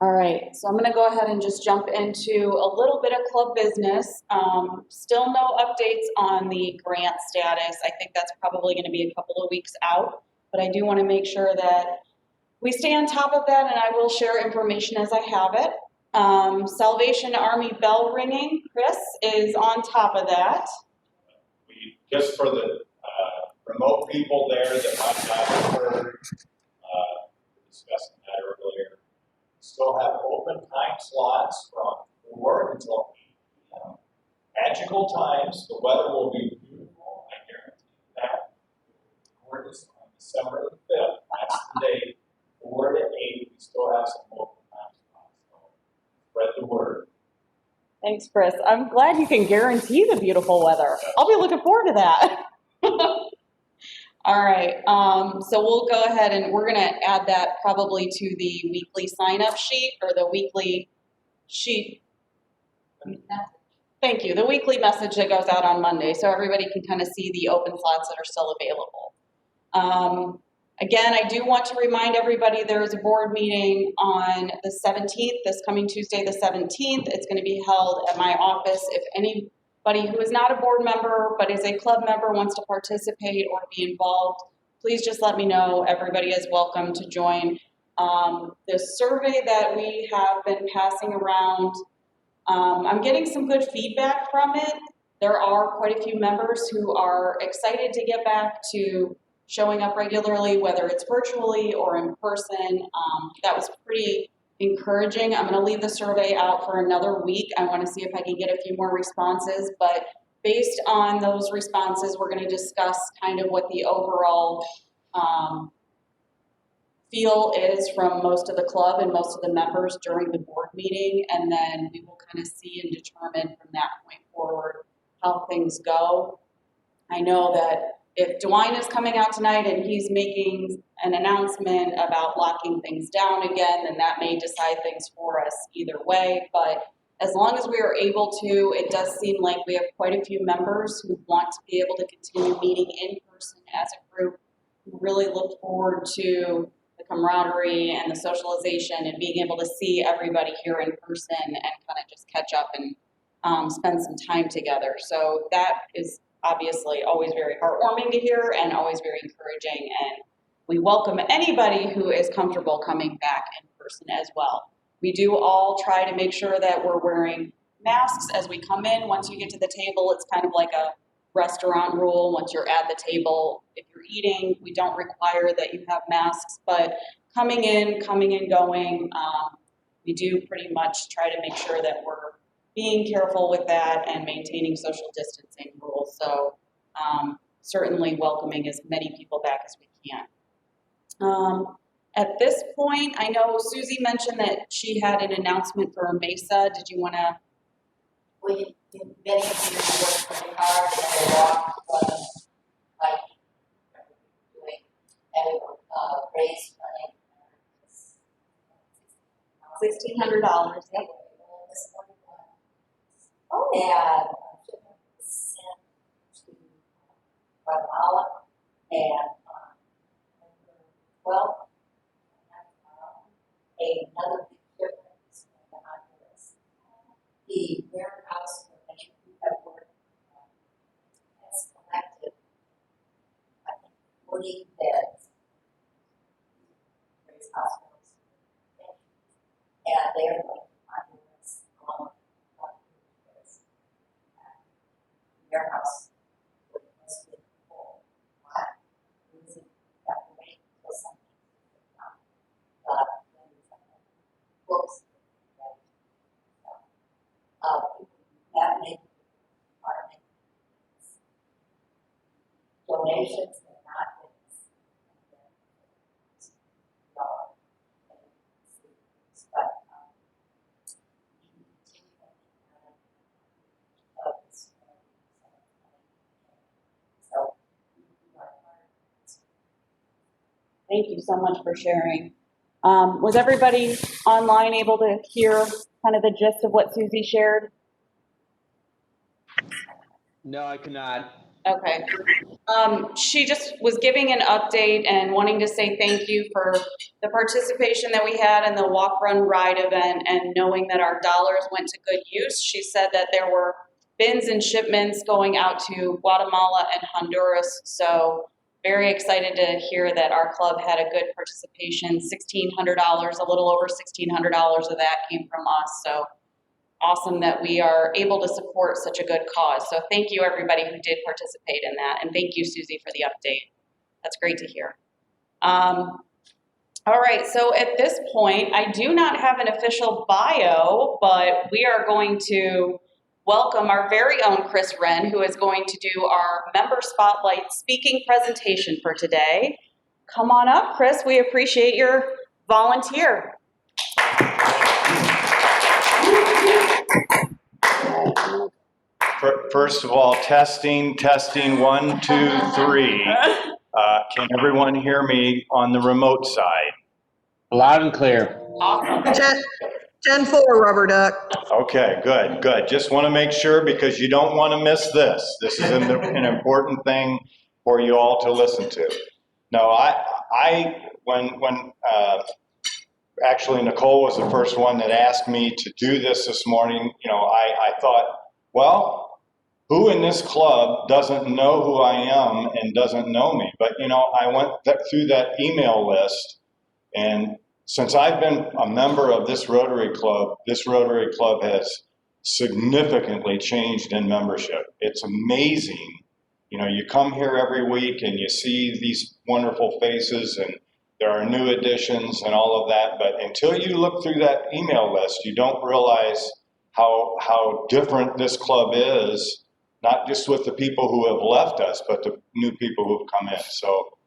All right, so I'm going to go ahead and just jump into a little bit of club business. Still no updates on the grant status. I think that's probably going to be a couple of weeks out, but I do want to make sure that we stay on top of that, and I will share information as I have it. Salvation Army bell ringing, Chris is on top of that. Just for the remote people there that might not have heard, discussing that earlier, we still have open time slots from 4 until 8 p.m. Magical times. The weather will be beautiful. I guarantee that. Gorgeous on December the 5th. That's the date. 4 to 8. We still have some open time slots. So spread the word. Thanks, Chris. I'm glad you can guarantee the beautiful weather. I'll be looking forward to that. All right, so we'll go ahead and we're gonna add that probably to the weekly sign-up sheet or the weekly sheet. Thank you, the weekly message that goes out on Monday so everybody can kind of see the open slots that are still available. Again, I do want to remind everybody there is a board meeting on the 17th, this coming Tuesday the 17th. It's going to be held at my office. If anybody who is not a board member but is a club member wants to participate or be involved, please just let me know. Everybody is welcome to join. The survey that we have been passing around, I'm getting some good feedback from it. There are quite a few members who are excited to get back to showing up regularly, whether it's virtually or in person. That was pretty encouraging. I'm going to leave the survey out for another week. I want to see if I can get a few more responses, but based on those responses, we're going to discuss kind of what the overall feel is from most of the club and most of the members during the board meeting, and then we will kind of see and determine from that point forward how things go. I know that if DeWine is coming out tonight and he's making an announcement about locking things down again, then that may decide things for us either way. But as long as we are able to, it does seem like we have quite a few members who want to be able to continue meeting in person as a group, who really look forward to the camaraderie and the socialization and being able to see everybody here in person and kind of just catch up and spend some time together. So that is obviously always very heartwarming to hear and always very encouraging, and we welcome anybody who is comfortable coming back in person as well. We do all try to make sure that we're wearing masks as we come in. Once you get to the table, it's kind of like a restaurant rule. Once you're at the table, if you're eating, we don't require that you have masks, but coming in, going, we do pretty much try to make sure that we're being careful with that and maintaining social distancing rules. So certainly welcoming as many people back as we can. At this point, I know Susie mentioned that she had an announcement for Mesa. Did you want to? We, many of you work really hard and they walk like doing and raise money. $1,600. Yep. Oh. And sent to Guatemala and 12 another big difference in the Honduras. The warehouse where many people have worked has collected, I think, 40 beds. Various hospitals. And they are going to Honduras along warehouse with most of the full. But losing that weight until something books that make donations and not things. But Thank you so much for sharing. Was everybody online able to hear kind of the gist of what Susie shared? No, I cannot. Okay. She just was giving an update and wanting to say thank you for the participation that we had in the walk, run, ride event and knowing that our dollars went to good use. She said that there were bins and shipments going out to Guatemala and Honduras. So very excited to hear that our club had a good participation. $1,600, a little over $1,600 of that came from us. So awesome that we are able to support such a good cause. So thank you, everybody who did participate in that. And thank you, Susie, for the update. That's great to hear. All right, so at this point, I do not have an official bio, but we are going to welcome our very own Chris Renn, who is going to do our Member Spotlight speaking presentation for today. Come on up, Chris. We appreciate your volunteer. First of all, testing, 1, 2, 3. Can everyone hear me on the remote side? Loud and clear. Awesome. 10-4, Rubber Duck. Okay, good. Just want to make sure because you don't want to miss this. This is an important thing for you all to listen to. No, actually Nicole was the first one that asked me to do this morning. I thought, well, who in this club doesn't know who I am and doesn't know me? But, I went through that email list, and since I've been a member of this Rotary Club has significantly changed in membership. It's amazing. You come here every week and you see these wonderful faces and there are new additions and all of that, but until you look through that email list, you don't realize how different this club is, not just with the people who have left us, but the new people who have come in. So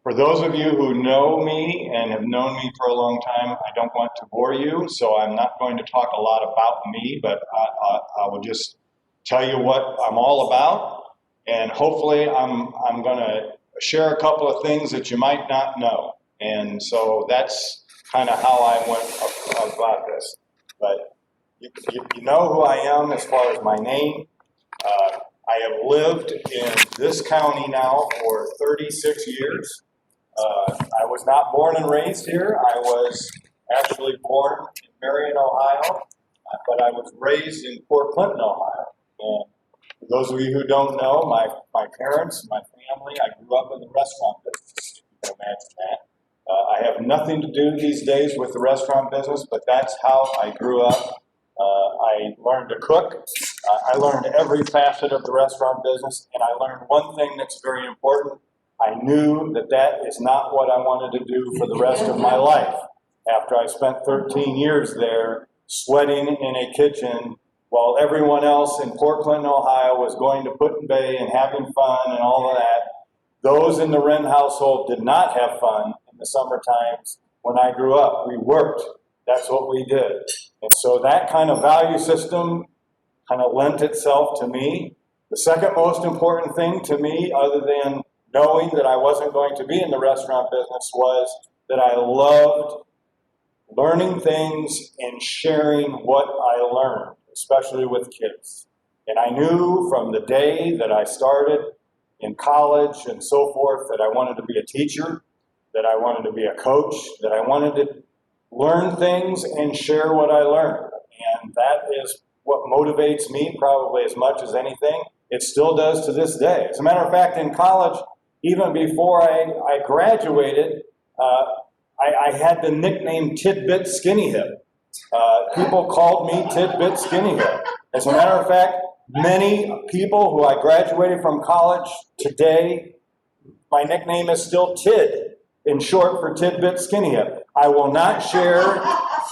for those of you who know me and have known me for a long time, I don't want to bore you, so I'm not going to talk a lot about me, but I will just tell you what I'm all about, and hopefully I'm going to share a couple of things that you might not know. And so that's kind of how I went about this. But you know who I am as far as my name. I have lived in this county now for 36 years. I was not born and raised here. I was actually born in Marion, Ohio, but I was raised in Port Clinton, Ohio. And for those of you who don't know, my parents, my family, I grew up in the restaurant business, if you can imagine that. I have nothing to do these days with the restaurant business, but that's how I grew up. I learned to cook. I learned every facet of the restaurant business, and I learned one thing that's very important. I knew that is not what I wanted to do for the rest of my life. After I spent 13 years there, sweating in a kitchen, while everyone else in Port Clinton, Ohio was going to Put-in-Bay and having fun and all of that, those in the Renn household did not have fun in the summer times. When I grew up, we worked. That's what we did. And so that kind of value system kind of lent itself to me. The second most important thing to me, other than knowing that I wasn't going to be in the restaurant business, was that I loved learning things and sharing what I learned, especially with kids. And I knew from the day that I started in college and so forth that I wanted to be a teacher, that I wanted to be a coach, that I wanted to learn things and share what I learned. And that is what motivates me probably as much as anything. It still does to this day. As a matter of fact, in college, even before I graduated, I had the nickname Tidbit Skinny Hip. People called me Tidbit Skinny Hip. As a matter of fact, many people who I graduated from college today, my nickname is still Tid, in short for Tidbit Skinny Hip. I will not share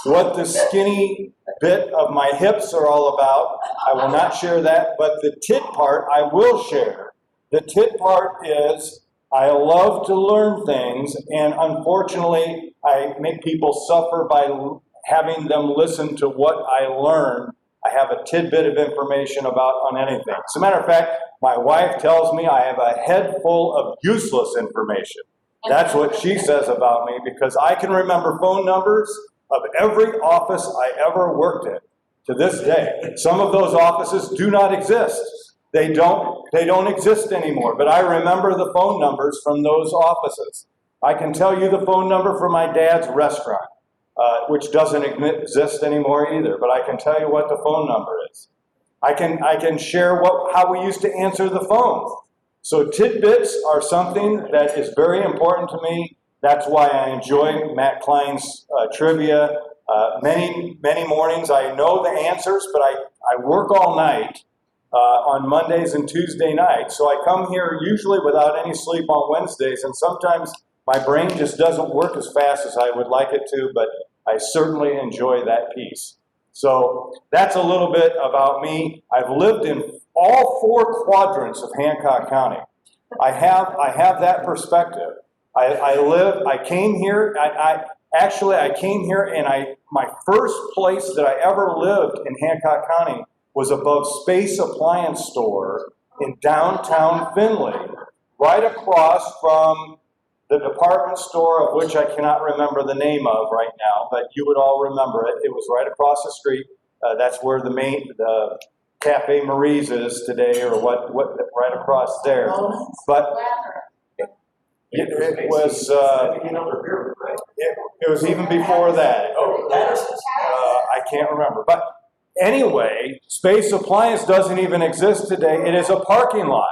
what the skinny bit of my hips are all about. I will not share that, but the tid part I will share. The tid part is I love to learn things, and unfortunately, I make people suffer by having them listen to what I learn. I have a tidbit of information on anything. As a matter of fact, my wife tells me I have a head full of useless information. That's what she says about me, because I can remember phone numbers of every office I ever worked in to this day. Some of those offices do not exist. They don't exist anymore, but I remember the phone numbers from those offices. I can tell you the phone number for my dad's restaurant, which doesn't exist anymore either, but I can tell you what the phone number is. I can share how we used to answer the phone. So tidbits are something that is very important to me. That's why I enjoy Matt Klein's trivia. Many mornings I know the answers, but I work all night on Mondays and Tuesday nights. So I come here usually without any sleep on Wednesdays, and sometimes my brain just doesn't work as fast as I would like it to, but I certainly enjoy that piece. So that's a little bit about me. I've lived in all 4 quadrants of Hancock County. I have that perspective. I came here, I came here and my first place that I ever lived in Hancock County was above Space Appliance Store in downtown Findlay, right across from the department store of which I cannot remember the name of right now, but you would all remember it. It was right across the street. That's where the Cafe Marie's is today, or what right across there. But it was it was even before that. I can't remember. But anyway, Space Appliance doesn't even exist today. It is a parking lot.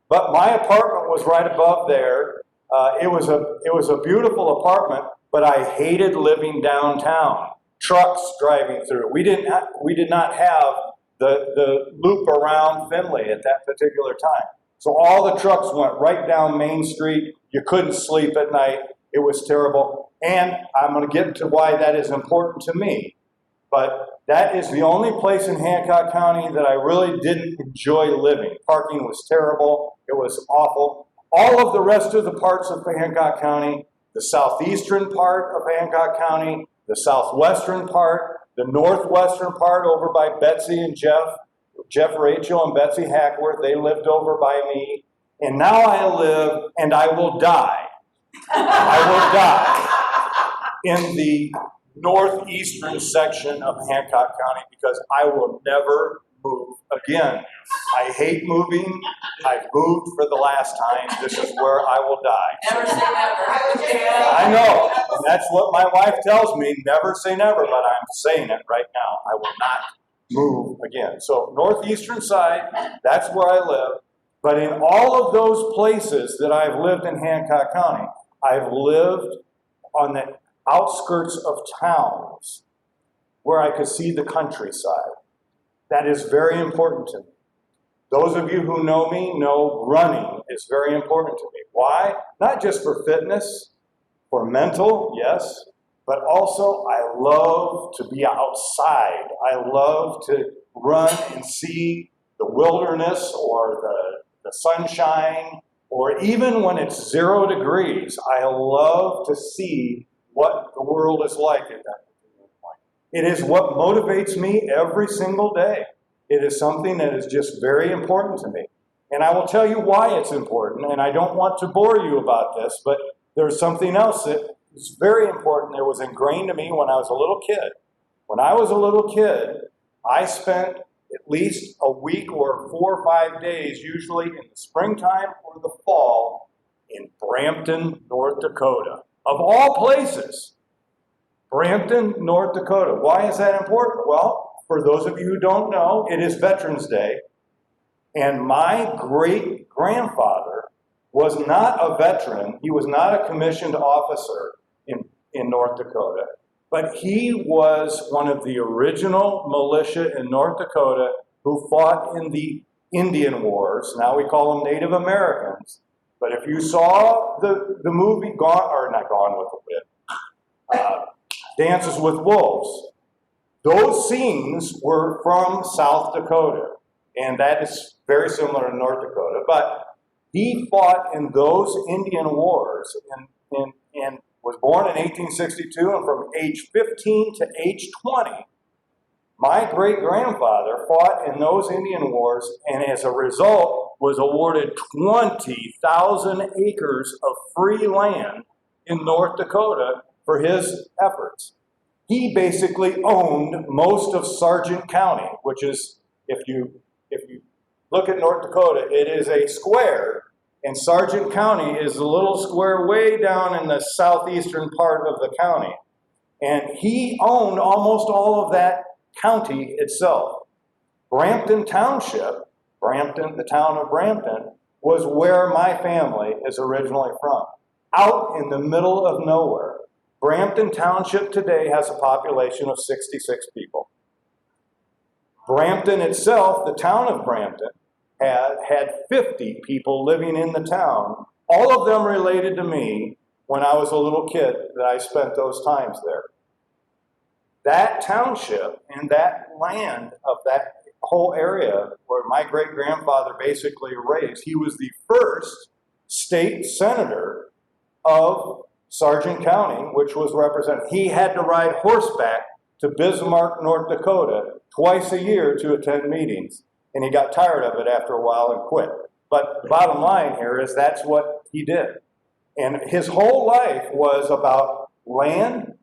But my apartment was right above there. It was a beautiful apartment, but I hated living downtown. Trucks driving through. We did not have the loop around Findlay at that particular time. So all the trucks went right down Main Street. You couldn't sleep at night. It was terrible. And I'm going to get to why that is important to me. But that is the only place in Hancock County that I really didn't enjoy living. Parking was terrible. It was awful. All of the rest of the parts of Hancock County, the southeastern part of Hancock County, the southwestern part, the northwestern part over by Betsy and Jeff Rachel and Betsy Hackworth, they lived over by me. And now I live, and I will die. I will die in the northeastern section of Hancock County because I will never move again. I hate moving. I've moved for the last time. This is where I will die. Never say never. I know, and that's what my wife tells me, never say never, but I'm saying it right now. I will not move again. So northeastern side, that's where I live. But in all of those places that I've lived in Hancock County, I've lived on the outskirts of towns where I could see the countryside. That is very important to me. Those of you who know me know running is very important to me. Why? Not just for fitness, for mental, yes, but also I love to be outside. I love to run and see the wilderness or the sunshine, or even when it's 0 degrees, I love to see what the world is like at that particular point. It is what motivates me every single day. It is something that is just very important to me. And I will tell you why it's important, and I don't want to bore you about this, but there's something else that is very important that was ingrained to me when I was a little kid. When I was a little kid, I spent at least a week or 4 or 5 days, usually in the springtime or the fall, in Brampton, North Dakota. Of all places, Brampton, North Dakota. Why is that important? Well, for those of you who don't know, it is Veterans Day, and my great-grandfather was not a veteran. He was not a commissioned officer in North Dakota, but he was one of the original militia in North Dakota who fought in the Indian Wars. Now we call them Native Americans. But if you saw the movie Gone with the Wind, Dances with Wolves, those scenes were from South Dakota, and that is very similar to North Dakota. But he fought in those Indian Wars and was born in 1862, and from age 15 to age 20, my great-grandfather fought in those Indian Wars, and as a result was awarded 20,000 acres of free land in North Dakota for his efforts. He basically owned most of Sargent County, which is, if you look at North Dakota. It is a square, and Sargent County is a little square way down in the southeastern part of the county. And he owned almost all of that county itself. Brampton Township, Brampton, the town of Brampton, was where my family is originally from, out in the middle of nowhere. Brampton Township today has a population of 66 people. Brampton itself, the town of Brampton, had 50 people living in the town, all of them related to me when I was a little kid that I spent those times there. That township and that land of that whole area where my great-grandfather basically raised, he was the first state senator of Sargent County, which was represented. He had to ride horseback to Bismarck, North Dakota, twice a year to attend meetings. And he got tired of it after a while and quit. But the bottom line here is that's what he did. And his whole life was about land,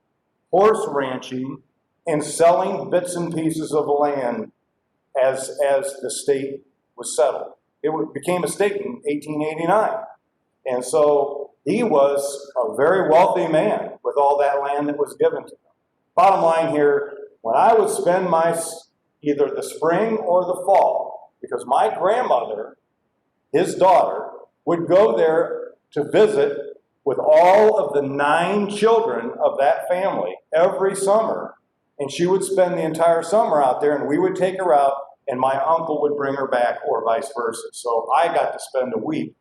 horse ranching, and selling bits and pieces of land as the state was settled. It became a state in 1889. And so he was a very wealthy man with all that land that was given to him. Bottom line here, when I would spend either the spring or the fall, because my grandmother, his daughter, would go there to visit with all of the 9 children of that family every summer. And she would spend the entire summer out there, and we would take her out, and my uncle would bring her back, or vice versa. So I got to spend a week.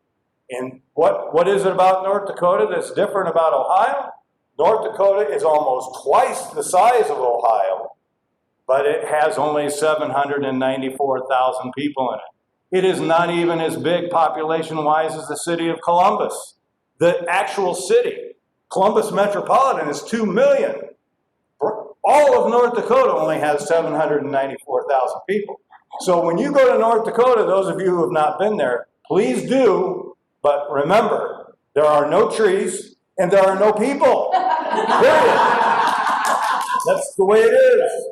And what is it about North Dakota that's different about Ohio? North Dakota is almost twice the size of Ohio, but it has only 794,000 people in it. It is not even as big population-wise as the city of Columbus. The actual city, Columbus Metropolitan, is 2 million. All of North Dakota only has 794,000 people. So when you go to North Dakota, those of you who have not been there, please do, but remember, there are no trees and there are no people. Period. That's the way it is.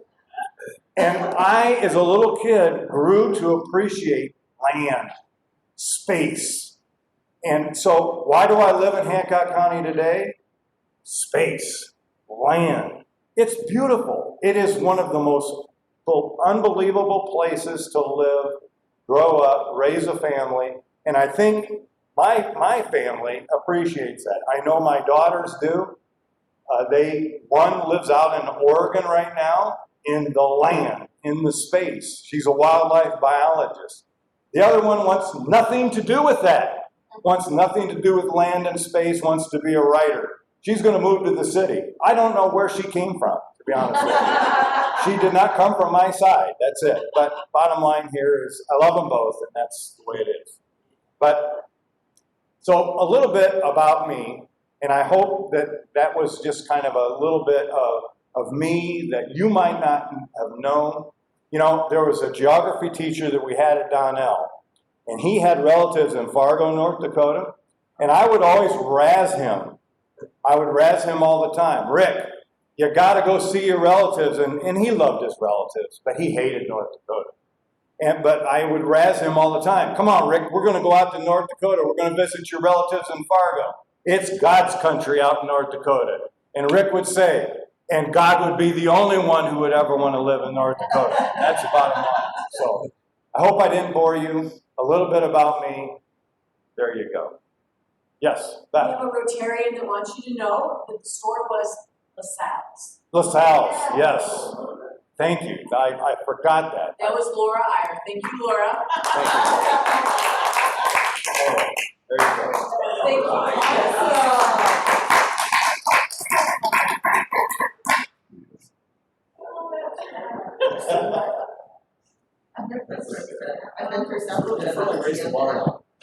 And I, as a little kid, grew to appreciate land, space. And so why do I live in Hancock County today? Space, land. It's beautiful. It is one of the most unbelievable places to live, grow up, raise a family. And I think my family appreciates that. I know my daughters do. One lives out in Oregon right now, in the land, in the space. She's a wildlife biologist. The other one wants nothing to do with that. Wants nothing to do with land and space, wants to be a writer. She's going to move to the city. I don't know where she came from, to be honest with you. She did not come from my side. That's it. But bottom line here is I love them both, and that's the way it is. But so a little bit about me, and I hope that was just kind of a little bit of me that you might not have known. You know, there was a geography teacher that we had at Donnell, and he had relatives in Fargo, North Dakota, and I would always razz him. I would razz him all the time. Rick, you got to go see your relatives. And he loved his relatives, but he hated North Dakota. But I would razz him all the time. Come on, Rick, we're going to go out to North Dakota. We're going to visit your relatives in Fargo. It's God's country out in North Dakota. And Rick would say, and God would be the only one who would ever want to live in North Dakota. That's the bottom line. So I hope I didn't bore you. A little bit about me. There you go. Yes, We Beth. have a Rotarian that wants you to know that the store was LaSalle's. LaSalle's, yes. Thank you. I forgot that. That was Laura Iyer. Thank you, Laura. There you go. Thank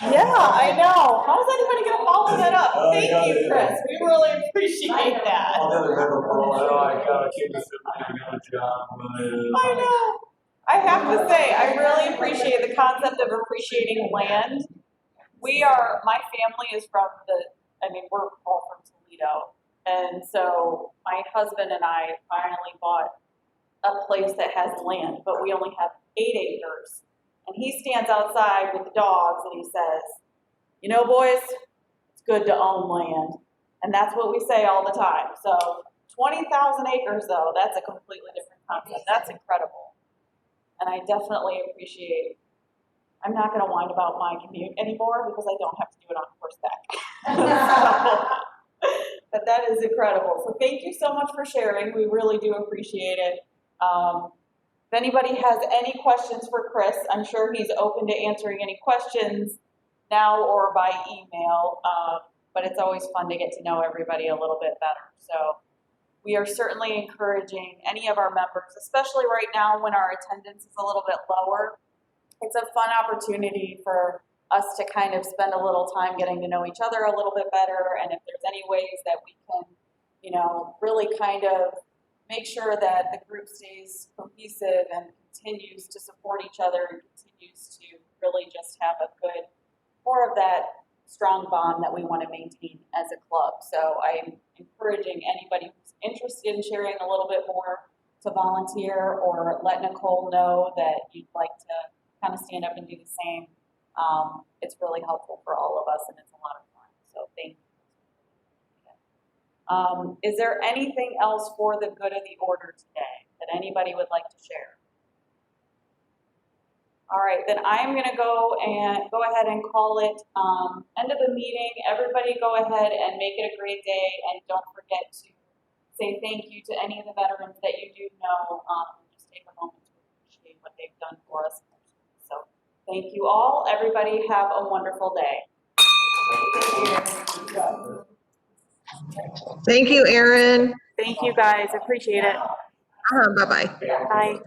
Yeah, I know. How's anybody going to follow that up? Thank you, Chris. We really appreciate that. I'll never remember, oh, I got a kid, I got a job. I know. I have to say, I really appreciate the concept of appreciating land. My family is from we're all from Toledo. And so my husband and I finally bought a place that has land, but we only have 8 acres. And he stands outside with the dogs and he says, you know, boys, it's good to own land. And that's what we say all the time. So 20,000 acres though, that's a completely different concept. That's incredible. And I definitely appreciate, I'm not gonna whine about my commute anymore because I don't have to do it on horseback. But that is incredible. So thank you so much for sharing. We really do appreciate it. If anybody has any questions for Chris, I'm sure he's open to answering any questions now or by email. But it's always fun to get to know everybody a little bit better. So we are certainly encouraging any of our members, especially right now when our attendance is a little bit lower. It's a fun opportunity for us to kind of spend a little time getting to know each other a little bit better. And if there's any ways that we can, you know, really kind of make sure that the group stays cohesive and continues to support each other and continues to really just have a good, more of that strong bond that we want to maintain as a club. So I'm encouraging anybody who's interested in sharing a little bit more to volunteer or let Nicole know that you'd like to kind of stand up and do the same. It's really helpful for all of us and it's a lot of fun. So thank you. Is there anything else for the good of the order today that anybody would like to share? All right, then I'm gonna go ahead and call it end of the meeting. Everybody go ahead and make it a great day, and don't forget to say thank you to any of the veterans that you do know. Just take a moment to appreciate what they've done for us. So thank you all. Everybody have a wonderful day. Thank you, Erin. Thank you guys, appreciate it. Bye-bye. Bye.